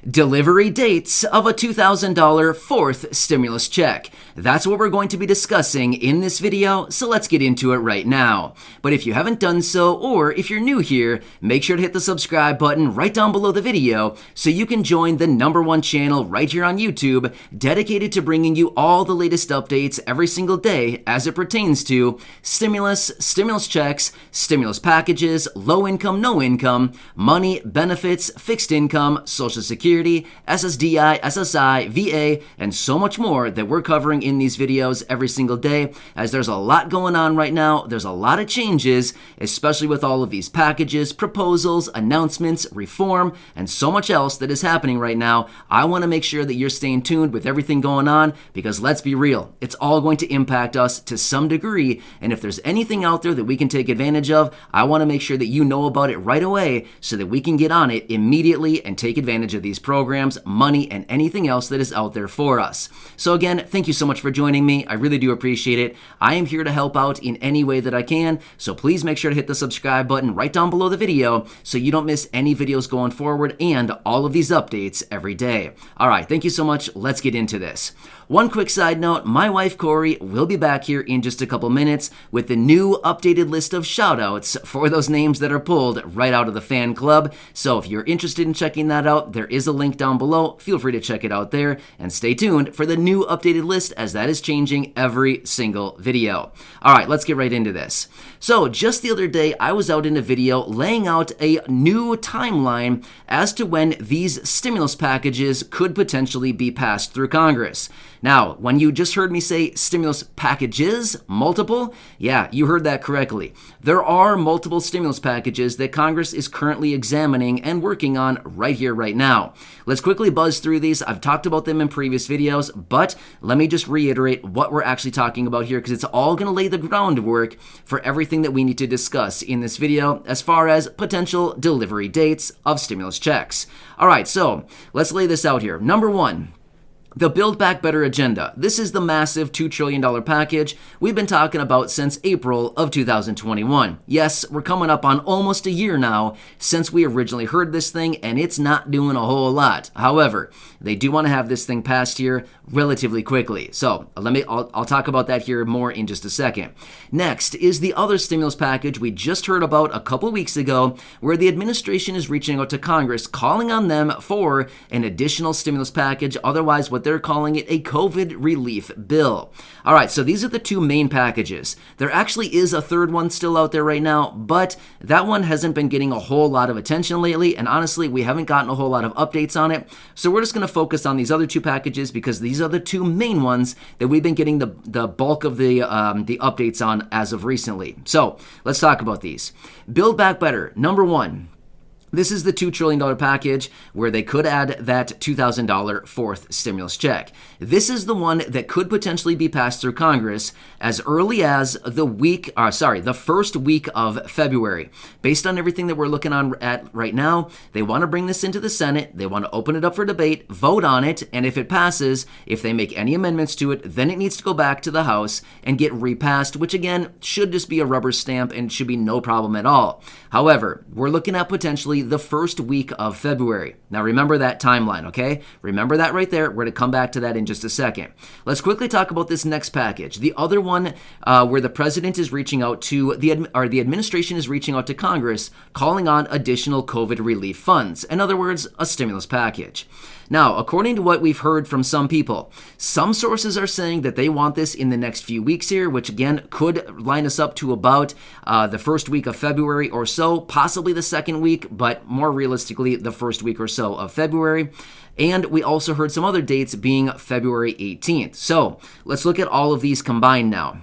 Delivery dates of a $2,000 fourth stimulus check. That's what we're going to be discussing in this video, so let's get into it right now. But if you haven't done so, or if you're new here, make sure to hit the subscribe button right down below the video so you can join the #1 channel right here on YouTube dedicated to bringing you all the latest updates every single day as it pertains to stimulus, stimulus checks, stimulus packages, low income, no income, money, benefits, fixed income, Social Security, SSDI, SSI, VA, and so much more that we're covering in these videos every single day, as there's a lot going on right now. There's a lot of changes, especially with all of these packages, proposals, announcements, reform, and so much else that is happening right now. I want to make sure that you're staying tuned with everything going on, because let's be real, it's all going to impact us to some degree, and if there's anything out there that we can take advantage of, I want to make sure that you know about it right away so that we can get on it immediately and take advantage of these programs, money, and anything else that is out there for us. So again, thank you so much for joining me. I really do appreciate it. I am here to help out in any way that I can, so please make sure to hit the subscribe button right down below the video so you don't miss any videos going forward and all of these updates every day. All right, thank you so much. Let's get into this. One quick side note, my wife Corey will be back here in just a couple minutes with the new updated list of shoutouts for those names that are pulled right out of the fan club. So if you're interested in checking that out, there is a link down below. Feel free to check it out there, and stay tuned for the new updated list as that is changing every single video. All right, let's get right into this. So just the other day, I was out in a video laying out a new timeline as to when these stimulus packages could potentially be passed through Congress. Now, when you just heard me say stimulus packages, multiple, yeah, you heard that correctly. There are multiple stimulus packages that Congress is currently examining and working on right here, right now. Let's quickly buzz through these. I've talked about them in previous videos, but let me just reiterate what we're actually talking about here, because it's all going to lay the groundwork for everything that we need to discuss in this video as far as potential delivery dates of stimulus checks. All right, so let's lay this out here. Number one, the Build Back Better agenda. This is the massive $2 trillion package we've been talking about since April of 2021. Yes, we're coming up on almost a year now since we originally heard this thing, and it's not doing a whole lot. However, they do want to have this thing passed here relatively quickly. So I'll talk about that here more in just a second. Next is the other stimulus package we just heard about a couple weeks ago, where the administration is reaching out to Congress, calling on them for an additional stimulus package, otherwise what they're calling it a COVID relief bill. All right, so these are the two main packages. There actually is a third one still out there right now, but that one hasn't been getting a whole lot of attention lately, and honestly, we haven't gotten a whole lot of updates on it. So we're just going to focus on these other two packages because these are the two main ones that we've been getting the bulk of the updates on as of recently. So let's talk about these. Build Back Better, number one. This is the $2 trillion package where they could add that $2,000 fourth stimulus check. This is the one that could potentially be passed through Congress as early as the first week of February. Based on everything that we're looking at right now, they want to bring this into the Senate. They want to open it up for debate, vote on it, and if it passes, if they make any amendments to it, then it needs to go back to the House and get repassed, which again should just be a rubber stamp and should be no problem at all. However, we're looking at potentially the first week of February. Now remember that timeline, okay? Remember that right there. We're going to come back to that in just a second. Let's quickly talk about this next package. The other one where the president is reaching out to the administration is reaching out to Congress, calling on additional COVID relief funds. In other words, a stimulus package. Now, according to what we've heard from some people, some sources are saying that they want this in the next few weeks here, which again could line us up to about the first week of February or so, possibly the second week, but more realistically, the first week or so of February. And we also heard some other dates being February 18th. So let's look at all of these combined now.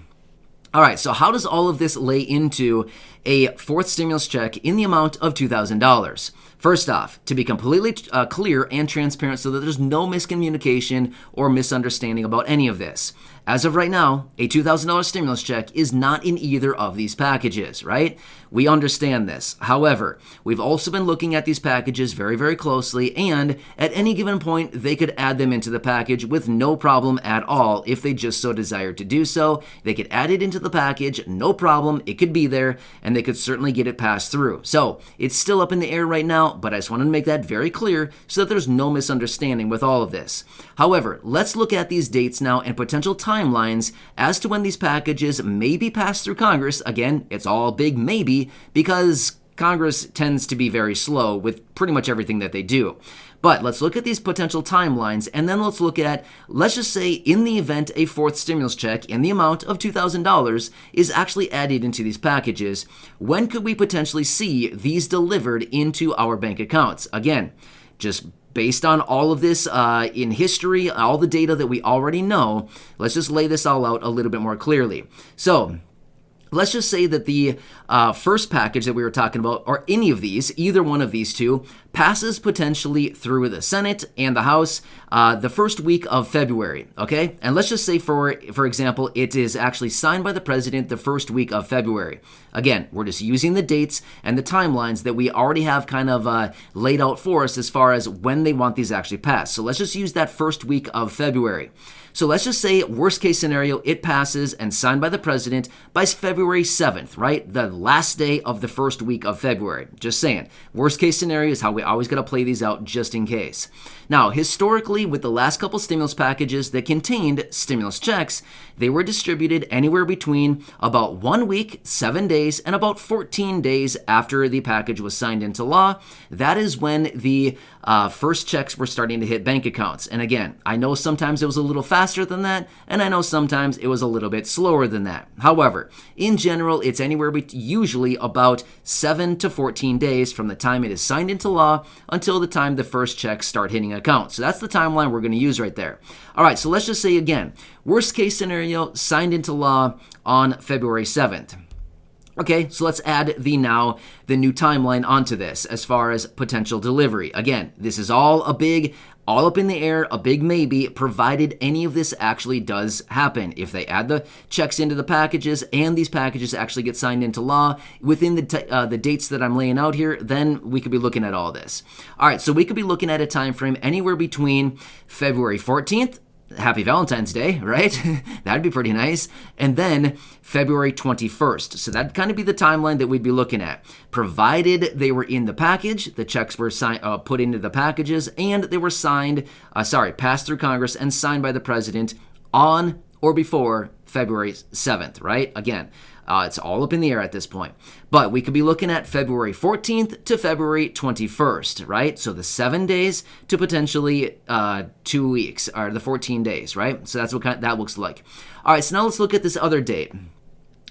All right, so how does all of this lay into a fourth stimulus check in the amount of $2,000? First off, to be completely clear and transparent so that there's no miscommunication or misunderstanding about any of this, As of right now, a $2,000 stimulus check is not in either of these packages, right? We understand this. However, we've also been looking at these packages very, very closely, and at any given point, they could add them into the package with no problem at all if they just so desired to do so. They could add it into the package, no problem. It could be there, and they could certainly get it passed through. So it's still up in the air right now, but I just wanted to make that very clear so that there's no misunderstanding with all of this. However, let's look at these dates now and potential timelines as to when these packages may be passed through Congress. Again, it's all big maybe because Congress tends to be very slow with pretty much everything that they do. But let's look at these potential timelines, and then let's look at, let's just say, in the event a fourth stimulus check in the amount of $2,000 is actually added into these packages, when could we potentially see these delivered into our bank accounts? Again, just based on all of this in history, all the data that we already know, let's just lay this all out a little bit more clearly. So let's just say that the first package that we were talking about, or any of these, either one of these two, passes potentially through the Senate and the House the first week of February, okay? And let's just say, for example, it is actually signed by the president the first week of February. Again, we're just using the dates and the timelines that we already have kind of laid out for us as far as when they want these actually passed. So let's just use that first week of February. So let's just say, worst case scenario, it passes and signed by the president by February 7th, right? The last day of the first week of February. Just saying. Worst case scenario is how we always got to play these out just in case. Now, historically, with the last couple stimulus packages that contained stimulus checks, they were distributed anywhere between about 1 week, 7 days, and about 14 days after the package was signed into law. That is when the first checks were starting to hit bank accounts. And again, I know sometimes it was a little faster than that, and I know sometimes it was a little bit slower than that. However, in general, it's anywhere usually about 7 to 14 days from the time it is signed into law until the time the first checks start hitting accounts. So that's the timeline we're going to use right there. All right, so let's just say again, worst case scenario, signed into law on February 7th. Okay, so let's add the new timeline onto this as far as potential delivery. Again, this is all up in the air, a big maybe, provided any of this actually does happen. If they add the checks into the packages and these packages actually get signed into law within the dates that I'm laying out here, then we could be looking at all this. All right, so we could be looking at a time frame anywhere between February 14th, Happy Valentine's Day, right? That'd be pretty nice. And then February 21st. So that'd kind of be the timeline that we'd be looking at. Provided they were in the package, the checks were put into the packages, and they were passed through Congress and signed by the president on or before February 7th, right? Again, it's all up in the air at this point. But we could be looking at February 14th to February 21st, right? So the 7 days to potentially 2 weeks, or the 14 days, right? So that's what that looks like. All right, so now let's look at this other date.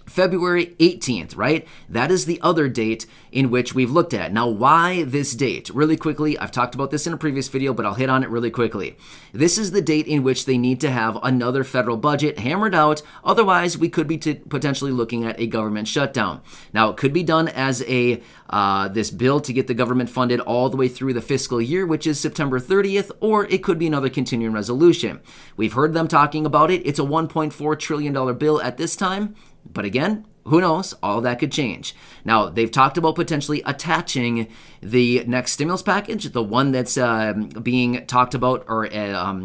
February 18th, right? That is the other date in which we've looked at. Now, why this date? Really quickly, I've talked about this in a previous video, but I'll hit on it really quickly. This is the date in which they need to have another federal budget hammered out. Otherwise, we could be potentially looking at a government shutdown. Now, it could be done as this bill to get the government funded all the way through the fiscal year, which is September 30th, or it could be another continuing resolution. We've heard them talking about it. It's a $1.4 trillion bill at this time. But again, who knows? All that could change. Now, they've talked about potentially attaching the next stimulus package, the one that's being talked about or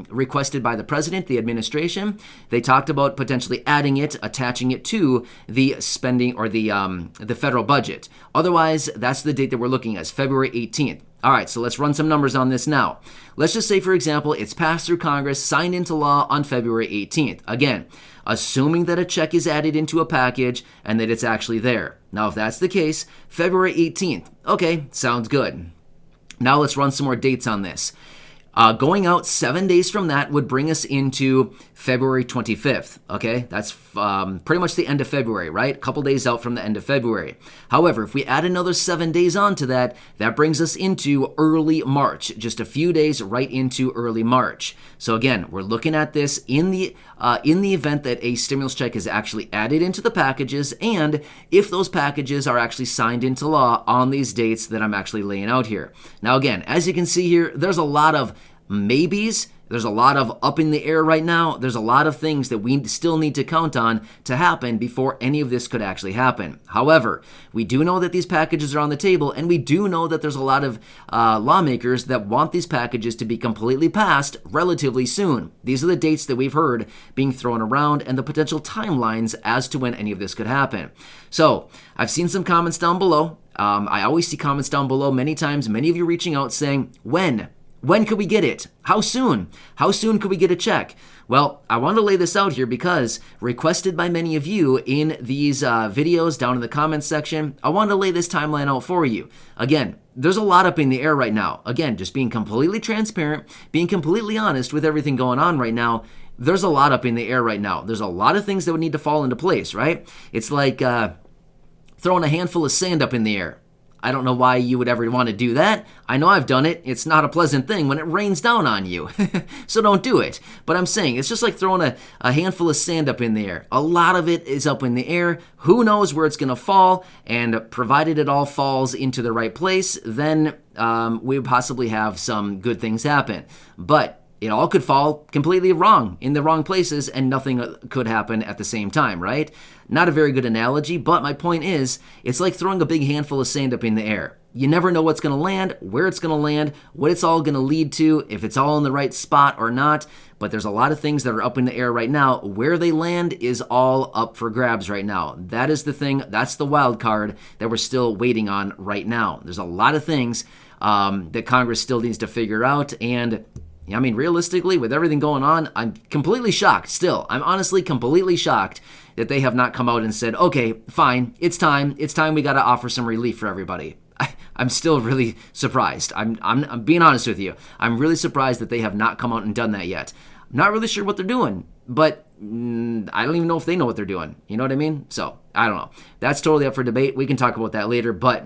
requested by the president, the administration. They talked about potentially attaching it to the spending or the federal budget. Otherwise, that's the date that we're looking at, February 18th. All right, so let's run some numbers on this now. Let's just say, for example, it's passed through Congress, signed into law on February 18th. Again, assuming that a check is added into a package and that it's actually there. Now, if that's the case, February 18th. Okay, sounds good. Now let's run some more dates on this. Going out 7 days from that would bring us into February 25th, okay? That's pretty much the end of February, right? A couple days out from the end of February. However, if we add another 7 days onto that, that brings us into early March, just a few days right into early March. So again, we're looking at this in the event that a stimulus check is actually added into the packages, and if those packages are actually signed into law on these dates that I'm actually laying out here. Now again, as you can see here, there's a lot of maybes. There's a lot of up in the air right now. There's a lot of things that we still need to count on to happen before any of this could actually happen. However, we do know that these packages are on the table, and we do know that there's a lot of lawmakers that want these packages to be completely passed relatively soon. These are the dates that we've heard being thrown around and the potential timelines as to when any of this could happen. So I've seen some comments down below. I always see comments down below many times, many of you reaching out saying, when? When could we get it? How soon? How soon could we get a check? Well, I want to lay this out here because requested by many of you in these videos down in the comments section, I want to lay this timeline out for you. Again, there's a lot up in the air right now. Again, just being completely transparent, being completely honest with everything going on right now. There's a lot up in the air right now. There's a lot of things that would need to fall into place, right? It's like throwing a handful of sand up in the air. I don't know why you would ever want to do that. I know I've done it. It's not a pleasant thing when it rains down on you. So don't do it. But I'm saying it's just like throwing a handful of sand up in the air. A lot of it is up in the air. Who knows where it's going to fall? And provided it all falls into the right place, then we possibly have some good things happen. But it all could fall completely wrong in the wrong places and nothing could happen at the same time, right? Not a very good analogy, but my point is, it's like throwing a big handful of sand up in the air. You never know what's going to land, where it's going to land, what it's all going to lead to, if it's all in the right spot or not. But there's a lot of things that are up in the air right now. Where they land is all up for grabs right now. That is the thing, that's the wild card that we're still waiting on right now. There's a lot of things that Congress still needs to figure out, and I mean, realistically, with everything going on, I'm completely shocked still. I'm honestly completely shocked that they have not come out and said, okay, fine, it's time we got to offer some relief for everybody. I'm still really surprised. I'm being honest with you. I'm really surprised that they have not come out and done that yet. I'm not really sure what they're doing, but I don't even know if they know what they're doing. You know what I mean? So, I don't know. That's totally up for debate. We can talk about that later, but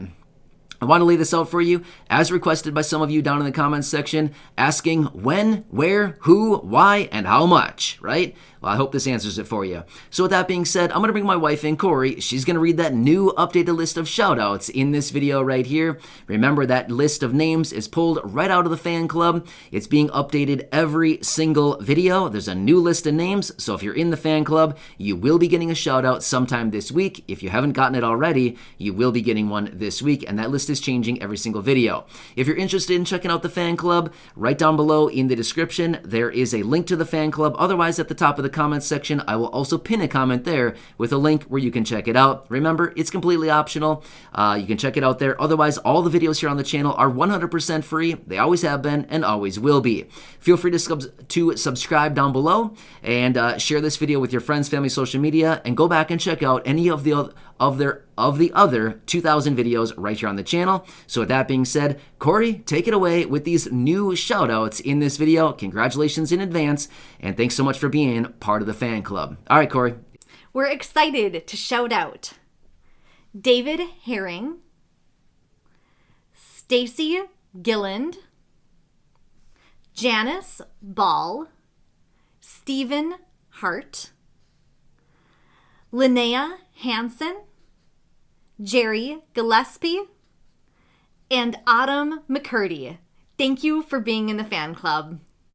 I want to lay this out for you, as requested by some of you down in the comments section, asking when, where, who, why, and how much, right? Well, I hope this answers it for you. So with that being said, I'm going to bring my wife in, Corey. She's going to read that new updated list of shout-outs in this video right here. Remember, that list of names is pulled right out of the fan club. It's being updated every single video. There's a new list of names, so if you're in the fan club, you will be getting a shout-out sometime this week. If you haven't gotten it already, you will be getting one this week, and that list is changing every single video. If you're interested in checking out the fan club, right down below in the description, there is a link to the fan club. Otherwise, at the top of the comments section, I will also pin a comment there with a link where you can check it out. Remember, it's completely optional. You can check it out there. Otherwise, all the videos here on the channel are 100% free. They always have been and always will be. Feel free to subscribe down below and share this video with your friends, family, social media, and go back and check out any of the other 2,000 videos right here on the channel. So with that being said, Corey, take it away with these new shout-outs in this video. Congratulations in advance, and thanks so much for being part of the fan club. All right, Corey. We're excited to shout out David Herring, Stacy Gilland, Janice Ball, Stephen Hart, Linnea Hansen, Jerry Gillespie, and Autumn McCurdy. Thank you for being in the fan club.